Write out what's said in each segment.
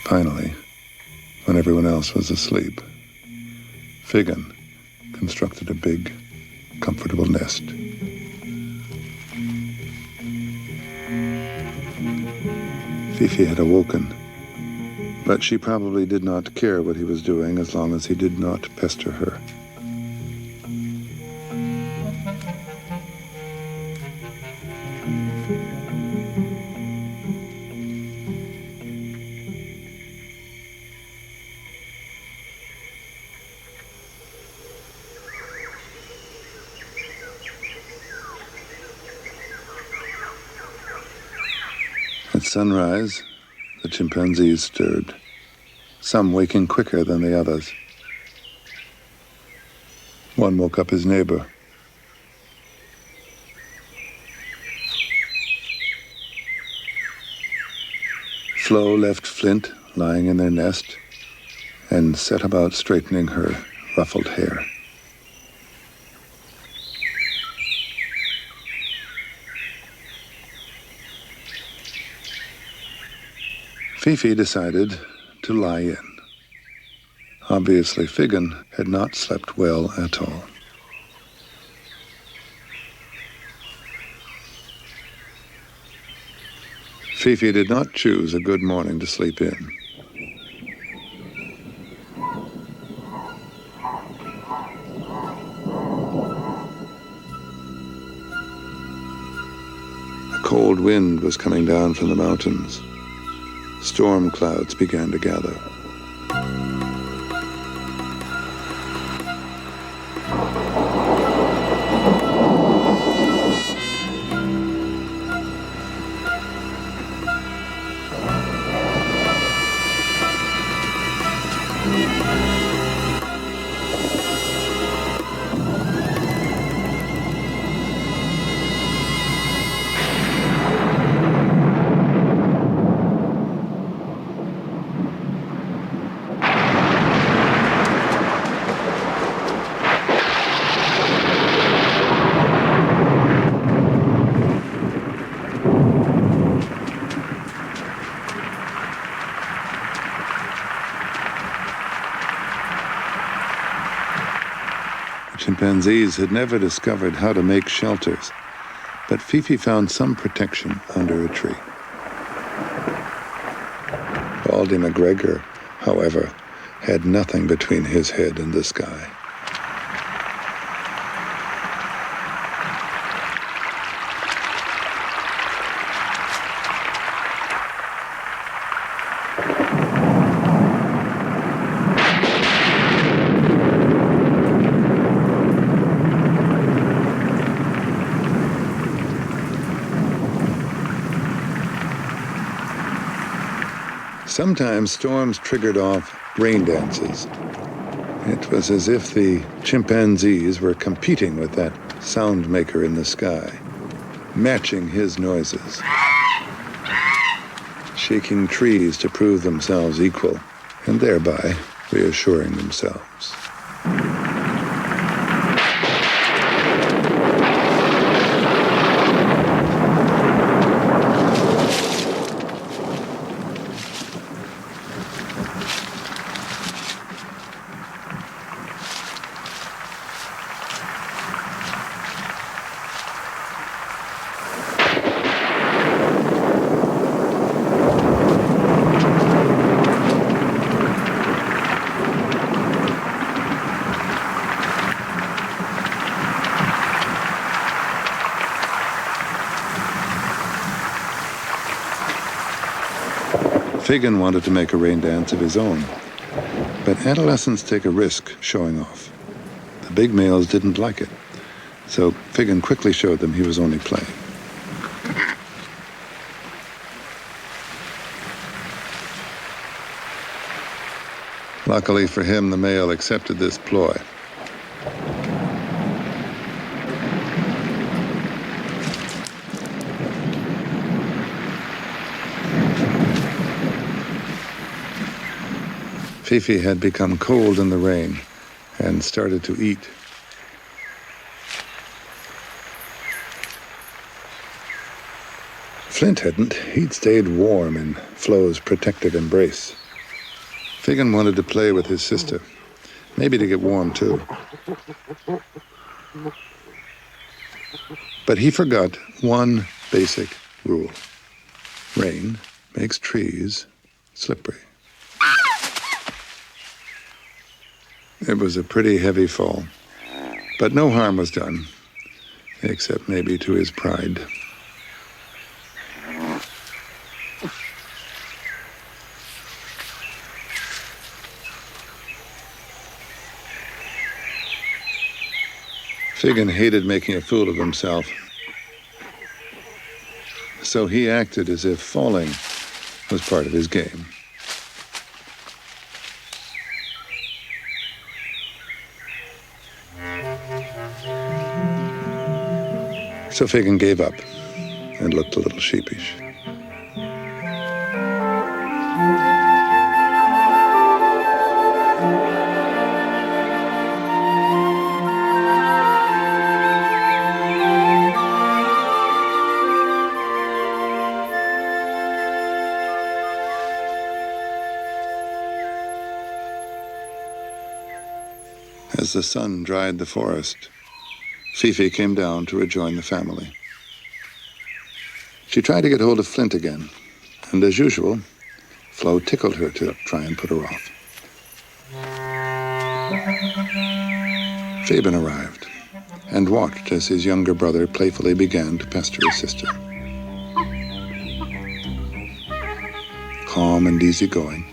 Finally, when everyone else was asleep, Figgin constructed a big, comfortable nest. Fifi had awoken, but she probably did not care what he was doing as long as he did not pester her. At sunrise, the chimpanzees stirred, some waking quicker than the others. One woke up his neighbor. Flo left Flint lying in their nest and set about straightening her ruffled hair. Fifi decided to lie in. Obviously, Figgin had not slept well at all. Fifi did not choose a good morning to sleep in. A cold wind was coming down from the mountains. Storm clouds began to gather. Chimpanzees had never discovered how to make shelters, but Fifi found some protection under a tree. Baldy McGregor, however, had nothing between his head and the sky. Sometimes storms triggered off rain dances. It was as if the chimpanzees were competing with that sound maker in the sky, matching his noises, shaking trees to prove themselves equal, and thereby reassuring themselves. Figgin wanted to make a rain dance of his own, but adolescents take a risk showing off. The big males didn't like it, so Figgin quickly showed them he was only playing. Luckily for him, the male accepted this ploy. Fifi had become cold in the rain and started to eat. Flint hadn't. He'd stayed warm in Flo's protective embrace. Fagin wanted to play with his sister, maybe to get warm too. But he forgot one basic rule. Rain makes trees slippery. It was a pretty heavy fall, but no harm was done, except maybe to his pride. Fagin hated making a fool of himself, so he acted as if falling was part of his game. So Fagin gave up and looked a little sheepish. As the sun dried the forest, Fifi came down to rejoin the family. She tried to get hold of Flint again, and as usual, Flo tickled her to try and put her off. Fabin arrived and watched as his younger brother playfully began to pester his sister. Calm and easygoing,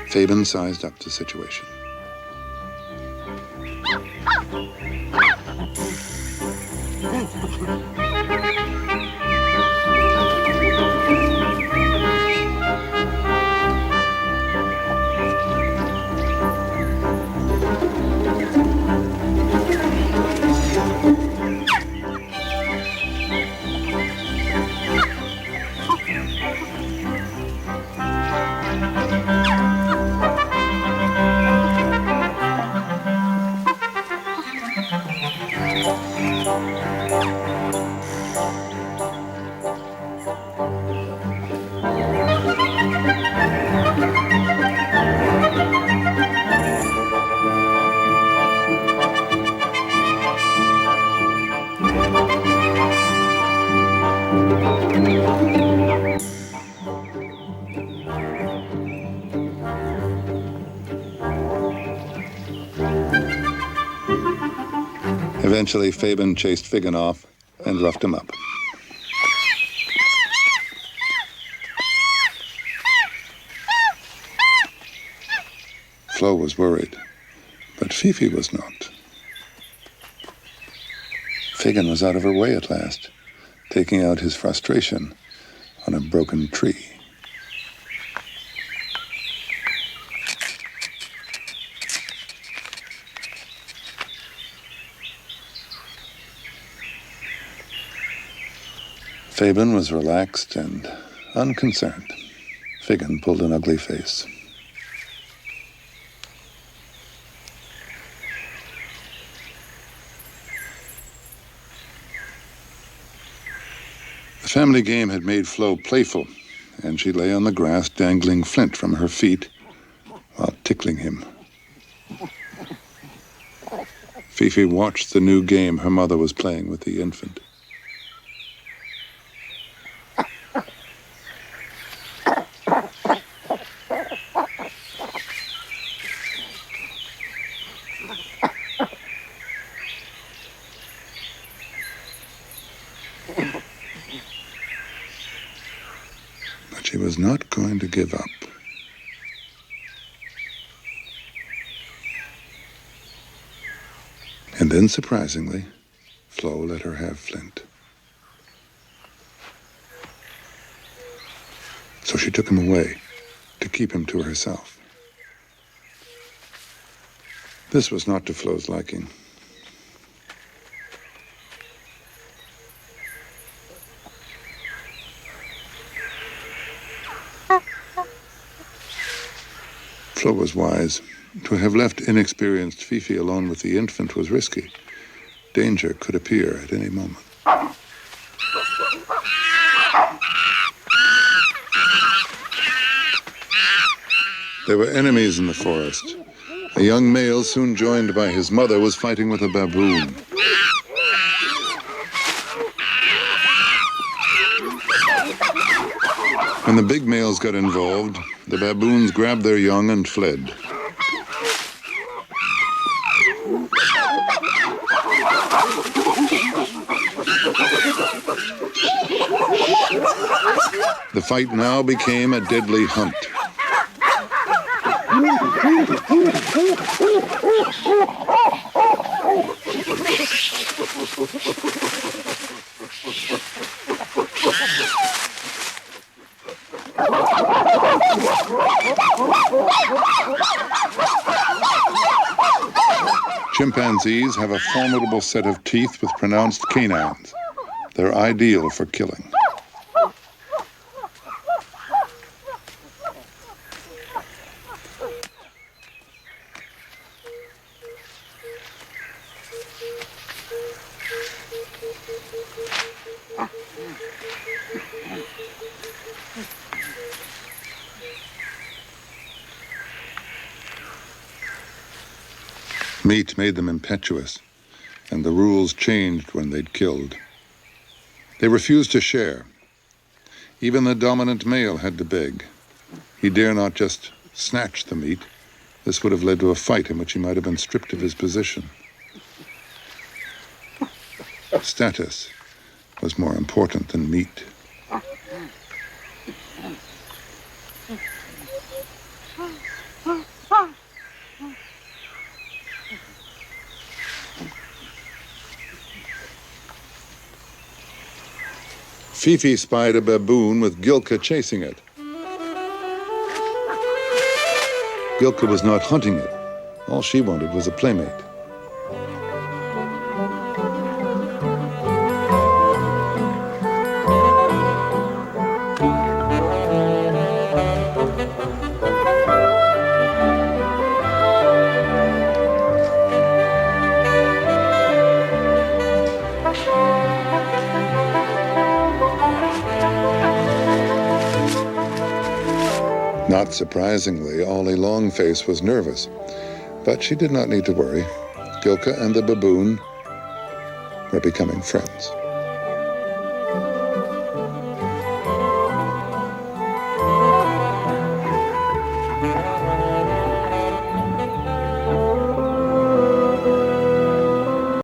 Fabin sized up the situation. Eventually, Fabin chased Fagin off and roughed him up. Flo was worried, but Fifi was not. Fagin was out of her way at last, taking out his frustration on a broken tree. Fabin was relaxed and unconcerned. Fagin pulled an ugly face. The family game had made Flo playful, and she lay on the grass dangling Flint from her feet while tickling him. Fifi watched the new game her mother was playing with the infant. But she was not going to give up. And then, surprisingly, Flo let her have Flint. So she took him away to keep him to herself. This was not to Flo's liking. Flo was wise. To have left inexperienced Fifi alone with the infant was risky. Danger could appear at any moment. There were enemies in the forest. A young male, soon joined by his mother, was fighting with a baboon. When the big males got involved, the baboons grabbed their young and fled. The fight now became a deadly hunt. Chimpanzees have a formidable set of teeth with pronounced canines. They're ideal for killing. Meat made them impetuous, and the rules changed when they'd killed. They refused to share. Even the dominant male had to beg. He dare not just snatch the meat. This would have led to a fight in which he might have been stripped of his position. Status was more important than meat. Fifi spied a baboon with Gilka chasing it. Gilka was not hunting it. All she wanted was a playmate. Not surprisingly, Ollie Longface was nervous, but she did not need to worry. Gilka and the baboon were becoming friends.